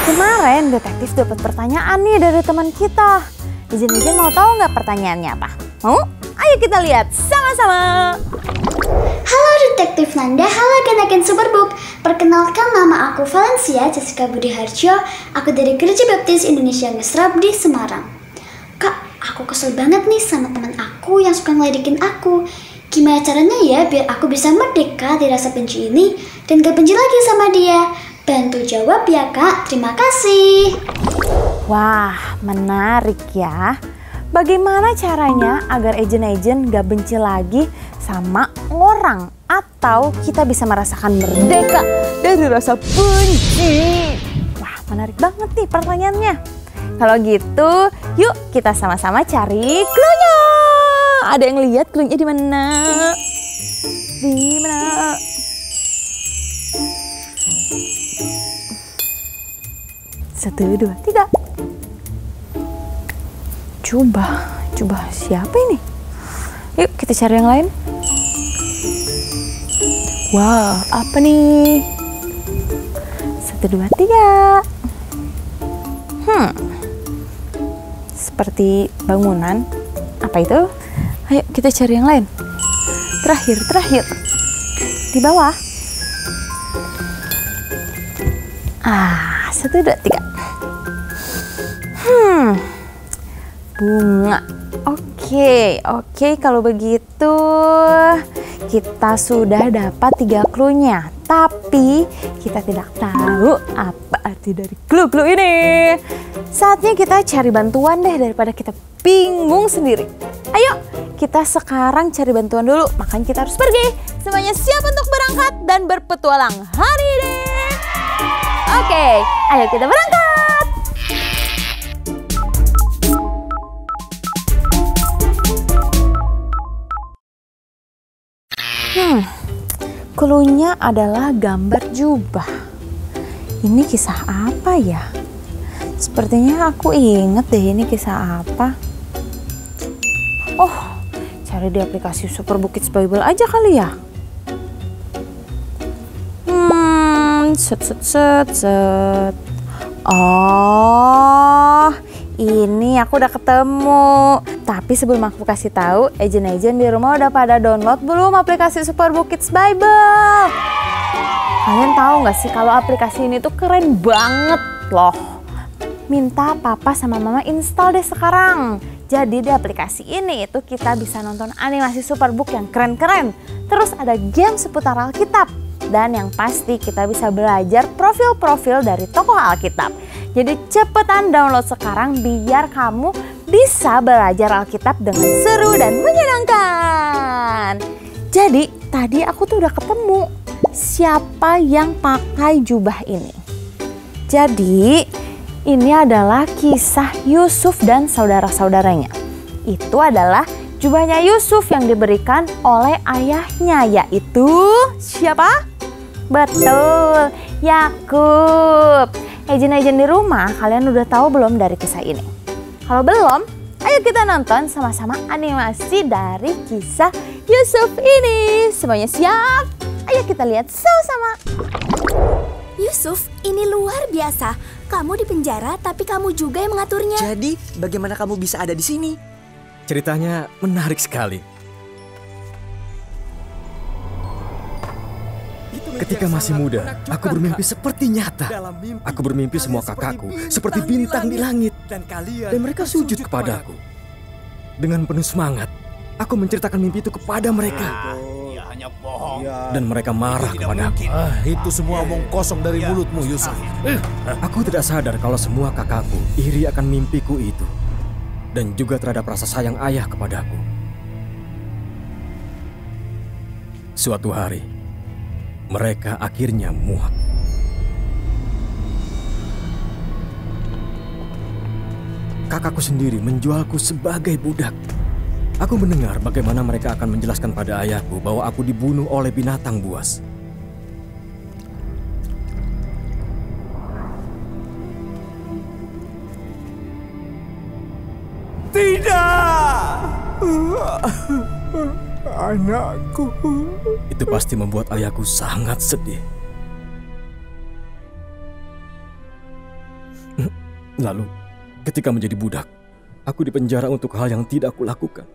Kemarin detektif dapat pertanyaan nih dari teman kita. Izin mau tahu nggak pertanyaannya apa? Mau? Ayo kita lihat sama-sama. Halo Detektif Nanda, halo agen-agen Superbook. Perkenalkan, nama aku Valencia Jessica Budi Harjo. Aku dari Gereja Baptis Indonesia Ngesrab di Semarang. Kak, aku kesel banget nih sama teman aku yang suka ngeledekin aku. Gimana caranya ya biar aku bisa merdeka dari rasa benci ini dan gak benci lagi sama dia? Bantu jawab ya Kak, terima kasih. Wah, menarik ya. Bagaimana caranya agar agent gak benci lagi sama orang atau kita bisa merasakan merdeka dari rasa benci? Wah, menarik banget nih pertanyaannya. Kalau gitu, yuk kita sama-sama cari clue-nya. Ada yang lihat clue-nya di mana? Di mana? Satu, dua, tiga. Coba siapa ini? Yuk kita cari yang lain. Wow, apa nih? Satu, dua, tiga. Seperti bangunan. Apa itu? Ayo kita cari yang lain. Terakhir. Di bawah. Satu, dua, tiga. Bunga. Oke, kalau begitu kita sudah dapat 3 clue-nya. Tapi kita tidak tahu apa arti dari clue-clue ini. Saatnya kita cari bantuan deh daripada kita bingung sendiri. Ayo, kita sekarang cari bantuan dulu. Makanya kita harus pergi. Semuanya siap untuk berangkat dan berpetualang hari ini. Oke, ayo kita berangkat. Cluenya adalah gambar jubah. Ini kisah apa ya? Sepertinya aku inget deh ini kisah apa. Oh, cari di aplikasi Superbook Kids Bible aja kali ya. Set. Oh, ini aku udah ketemu. Tapi sebelum aku kasih tahu, agent di rumah udah pada download belum aplikasi Superbook Kids Bible? Kalian tahu nggak sih kalau aplikasi ini tuh keren banget loh. Minta papa sama mama install deh sekarang. Jadi di aplikasi ini itu kita bisa nonton animasi Superbook yang keren-keren. Terus ada game seputar Alkitab. Dan yang pasti kita bisa belajar profil-profil dari tokoh Alkitab. Jadi cepetan download sekarang biar kamu bisa belajar Alkitab dengan seru dan menyenangkan. Jadi tadi aku tuh udah ketemu siapa yang pakai jubah ini. Jadi ini adalah kisah Yusuf dan saudara-saudaranya. Itu adalah jubahnya Yusuf yang diberikan oleh ayahnya, yaitu siapa? Betul, Yakub. Agent di rumah, kalian udah tahu belum dari kisah ini? Kalau belum, ayo kita nonton sama-sama animasi dari kisah Yusuf ini. Semuanya siap? Ayo kita lihat sama-sama. Yusuf, ini luar biasa. Kamu di penjara, tapi kamu juga yang mengaturnya. Jadi, bagaimana kamu bisa ada di sini? Ceritanya menarik sekali. Ketika masih muda, aku bermimpi seperti nyata. Aku bermimpi semua kakakku seperti bintang di langit. Dan mereka sujud kepadaku. Dengan penuh semangat, aku menceritakan mimpi itu kepada mereka. Dan mereka marah kepadaku. Itu semua omong kosong dari mulutmu, Yusuf. Aku tidak sadar kalau semua kakakku iri akan mimpiku itu. Dan juga terhadap rasa sayang ayah kepadaku. Suatu hari, mereka akhirnya muak. Kakakku sendiri menjualku sebagai budak. Aku mendengar bagaimana mereka akan menjelaskan pada ayahku bahwa aku dibunuh oleh binatang buas. Tidak! Anakku. Itu pasti membuat ayahku sangat sedih. Lalu, ketika menjadi budak, aku dipenjara untuk hal yang tidak aku lakukan.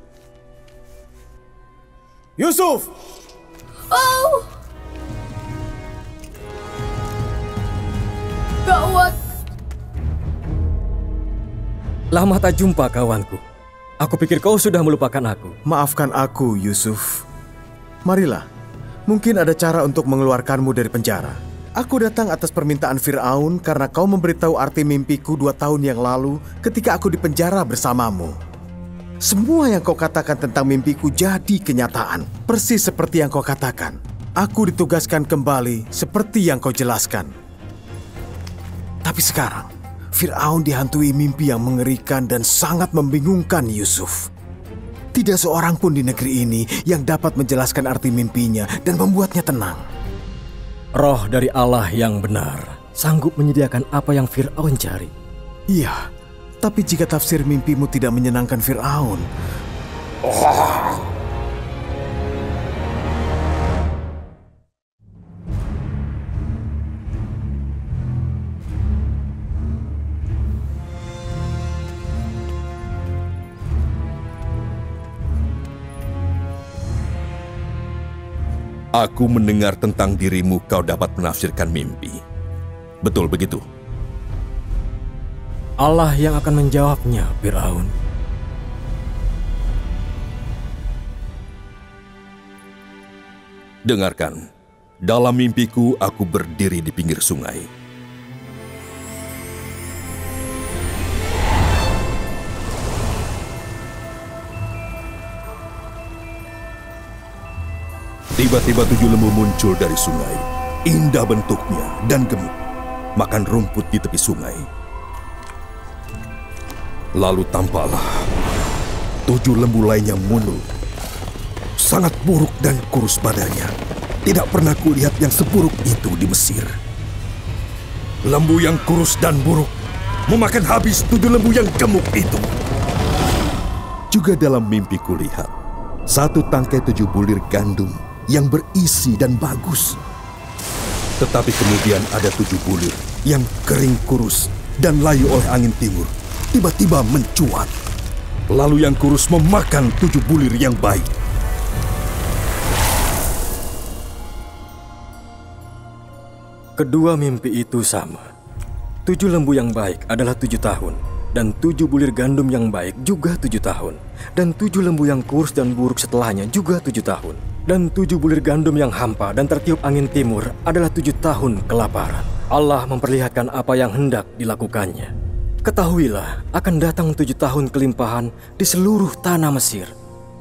Yusuf! Oh! Gawat! Lama tak jumpa, kawanku. Aku pikir kau sudah melupakan aku. Maafkan aku, Yusuf. Marilah, mungkin ada cara untuk mengeluarkanmu dari penjara. Aku datang atas permintaan Fir'aun karena kau memberitahu arti mimpiku 2 tahun yang lalu ketika aku dipenjara bersamamu. Semua yang kau katakan tentang mimpiku jadi kenyataan. Persis seperti yang kau katakan. Aku ditugaskan kembali seperti yang kau jelaskan. Tapi sekarang, Fir'aun dihantui mimpi yang mengerikan dan sangat membingungkan Yusuf. Tidak seorang pun di negeri ini yang dapat menjelaskan arti mimpinya dan membuatnya tenang. Roh dari Allah yang benar sanggup menyediakan apa yang Fir'aun cari. Iya, tapi jika tafsir mimpimu tidak menyenangkan Fir'aun... Aku mendengar tentang dirimu kau dapat menafsirkan mimpi. Betul begitu? Allah yang akan menjawabnya, Fir'aun. Dengarkan, dalam mimpiku aku berdiri di pinggir sungai. Tiba-tiba 7 lembu muncul dari sungai. Indah bentuknya dan gemuk. Makan rumput di tepi sungai. Lalu tampaklah 7 lembu lainnya muncul. Sangat buruk dan kurus badannya. Tidak pernah kulihat yang seburuk itu di Mesir. Lembu yang kurus dan buruk memakan habis 7 lembu yang gemuk itu. Juga dalam mimpi kulihat 1 tangkai 7 bulir gandum yang berisi dan bagus. Tetapi kemudian ada 7 bulir yang kering kurus dan layu oleh angin timur tiba-tiba mencuat. Lalu yang kurus memakan 7 bulir yang baik. Kedua mimpi itu sama. 7 lembu yang baik adalah 7 tahun. Dan 7 bulir gandum yang baik juga 7 tahun. Dan 7 lembu yang kurus dan buruk setelahnya juga 7 tahun. Dan 7 bulir gandum yang hampa dan tertiup angin timur adalah 7 tahun kelaparan. Allah memperlihatkan apa yang hendak dilakukannya. Ketahuilah, akan datang 7 tahun kelimpahan di seluruh tanah Mesir.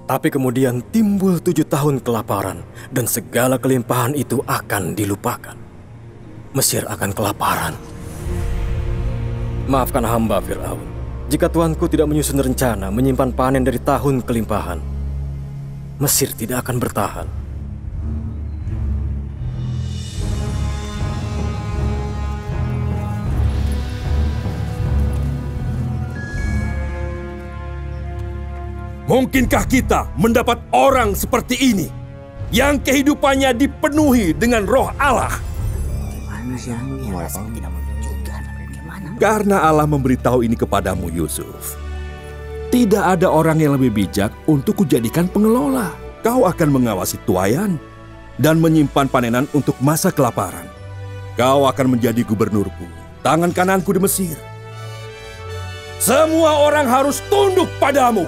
Tapi kemudian timbul 7 tahun kelaparan, dan segala kelimpahan itu akan dilupakan. Mesir akan kelaparan. Maafkan hamba, Fir'aun. Jika Tuanku tidak menyusun rencana menyimpan panen dari tahun kelimpahan, Mesir tidak akan bertahan. Mungkinkah kita mendapat orang seperti ini yang kehidupannya dipenuhi dengan roh Allah? Karena Allah memberitahu ini kepadamu, Yusuf. Tidak ada orang yang lebih bijak untuk kujadikan pengelola. Kau akan mengawasi tuayan dan menyimpan panenan untuk masa kelaparan. Kau akan menjadi gubernurku, tangan kananku di Mesir. Semua orang harus tunduk padamu.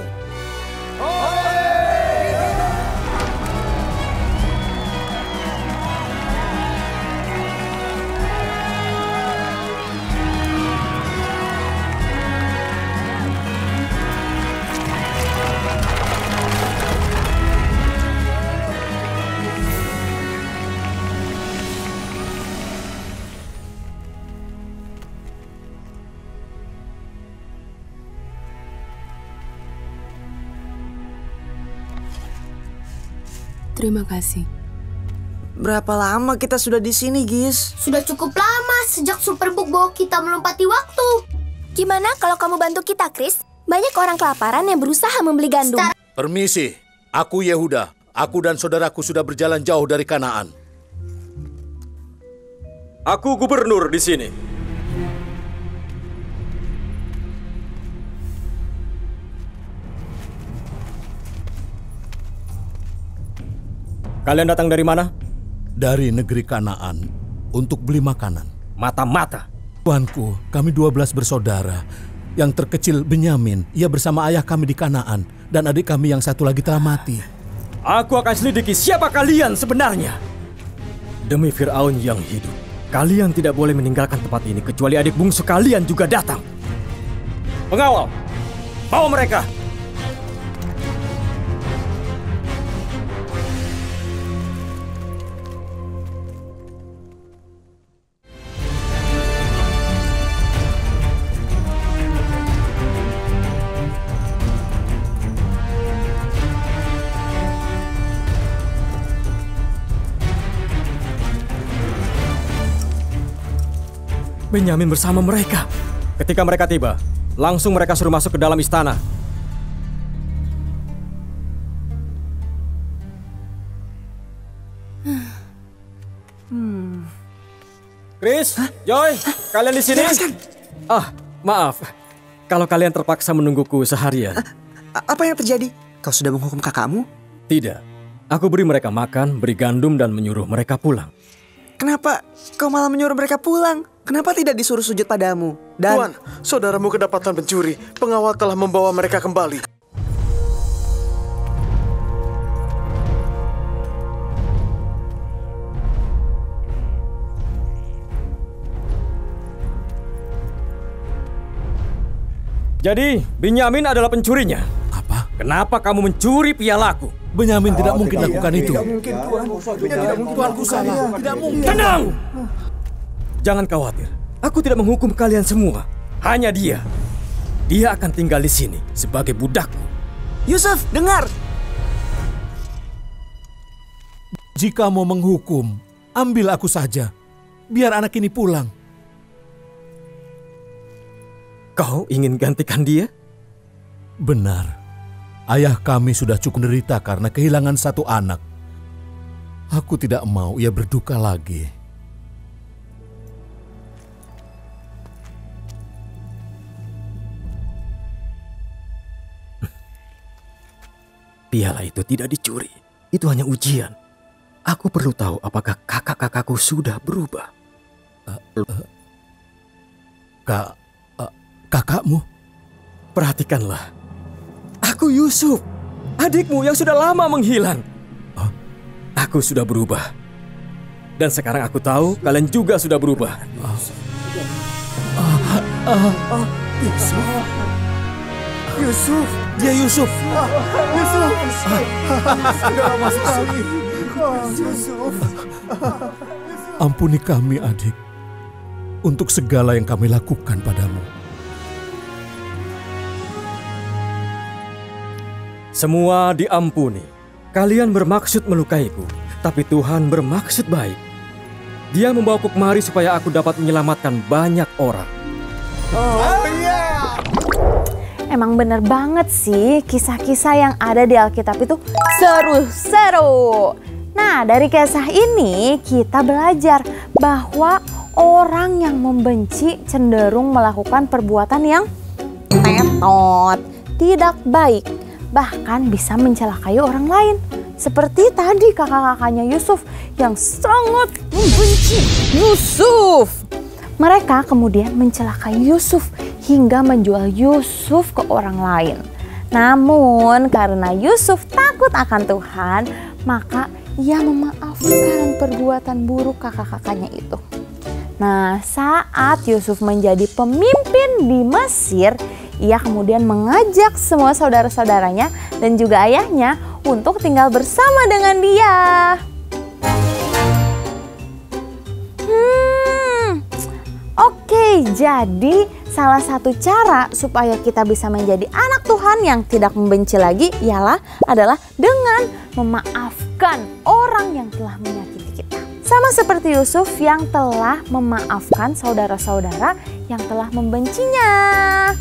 Terima kasih. Berapa lama kita sudah di sini, Gis? Sudah cukup lama sejak Superbook bawa kita melompati waktu. Gimana kalau kamu bantu kita, Chris? Banyak orang kelaparan yang berusaha membeli gandum. Permisi, aku Yehuda. Aku dan saudaraku sudah berjalan jauh dari Kanaan. Aku gubernur di sini. Kalian datang dari mana? Dari negeri Kanaan untuk beli makanan. Mata-mata. Tuanku, kami 12 bersaudara. Yang terkecil Benyamin, ia bersama ayah kami di Kanaan. Dan adik kami yang satu lagi telah mati. Aku akan selidiki siapa kalian sebenarnya. Demi Fir'aun yang hidup, kalian tidak boleh meninggalkan tempat ini kecuali adik bungsu kalian juga datang. Pengawal, bawa mereka. Benyamin bersama mereka. Ketika mereka tiba, langsung mereka suruh masuk ke dalam istana. Chris, Joy, kalian di sini? Maaf. Kalau kalian terpaksa menungguku seharian. Apa yang terjadi? Kau sudah menghukum kakakmu? Tidak. Aku beri mereka makan, beri gandum, dan menyuruh mereka pulang. Kenapa kau malah menyuruh mereka pulang? Kenapa tidak disuruh sujud padamu? Dan Tuan, saudaramu kedapatan pencuri. Pengawal telah membawa mereka kembali. Jadi, Benyamin adalah pencurinya. Apa? Kenapa kamu mencuri pialaku? Benyamin tidak mungkin lakukan itu. Tuanku salah. Tidak mungkin. Tenang! Jangan khawatir. Aku tidak menghukum kalian semua. Hanya dia. Dia akan tinggal di sini sebagai budakku. Yusuf, dengar! Jika mau menghukum, ambil aku saja. Biar anak ini pulang. Kau ingin gantikan dia? Benar. Ayah kami sudah cukup menderita karena kehilangan satu anak. Aku tidak mau ia berduka lagi. Piala itu tidak dicuri. Itu hanya ujian. Aku perlu tahu apakah kakak-kakakku sudah berubah. Kakakmu? Perhatikanlah. Aku Yusuf, adikmu yang sudah lama menghilang. Aku sudah berubah. Dan sekarang aku tahu kalian juga sudah berubah. Yusuf! Dia Yusuf! Yusuf! Sudah lama sekali. Yusuf! Ampuni kami, adik, untuk segala yang kami lakukan padamu. Semua diampuni. Kalian bermaksud melukaiku, tapi Tuhan bermaksud baik. Dia membawaku kemari supaya aku dapat menyelamatkan banyak orang. Emang bener banget sih, kisah-kisah yang ada di Alkitab itu seru-seru. Nah, dari kisah ini kita belajar bahwa orang yang membenci cenderung melakukan perbuatan yang tetot, tidak baik, bahkan bisa mencelakai orang lain. Seperti tadi kakak-kakaknya Yusuf yang sangat membenci Yusuf. Mereka kemudian mencelakai Yusuf hingga menjual Yusuf ke orang lain. Namun karena Yusuf takut akan Tuhan, maka ia memaafkan perbuatan buruk kakak-kakaknya itu. Nah, saat Yusuf menjadi pemimpin di Mesir, ia kemudian mengajak semua saudara-saudaranya dan juga ayahnya untuk tinggal bersama dengan dia. Oke, jadi salah satu cara supaya kita bisa menjadi anak Tuhan yang tidak membenci lagi adalah dengan memaafkan orang yang telah menyakiti kita. Sama seperti Yusuf yang telah memaafkan saudara-saudara yang telah membencinya.